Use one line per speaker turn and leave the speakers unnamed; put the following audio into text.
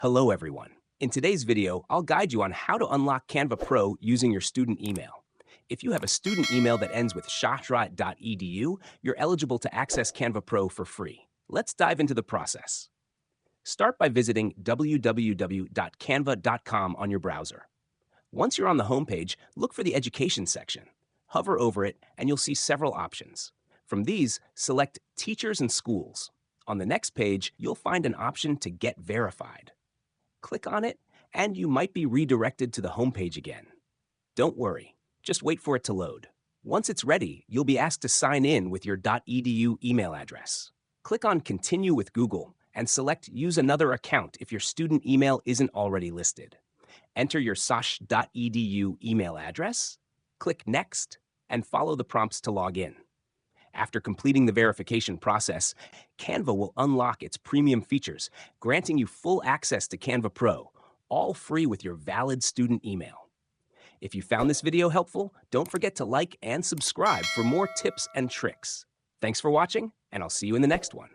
Hello, everyone. In today's video, I'll guide you on how to unlock Canva Pro using your student email. If you have a student email that ends with shahrat.edu, you're eligible to access Canva Pro for free. Let's dive into the process. Start by visiting www.canva.com on your browser. Once you're on the homepage, look for the Education section. Hover over it, and you'll see several options. From these, select Teachers and Schools. On the next page, you'll find an option to Get Verified. Click on it, and you might be redirected to the homepage again. Don't worry, just wait for it to load. Once it's ready, you'll be asked to sign in with your .edu email address. Click on Continue with Google and select Use Another Account if your student email isn't already listed. Enter your sash.edu email address, click Next, and follow the prompts to log in. After completing the verification process, Canva will unlock its premium features, granting you full access to Canva Pro, all free with your valid student email. If you found this video helpful, don't forget to like and subscribe for more tips and tricks. Thanks for watching, and I'll see you in the next one.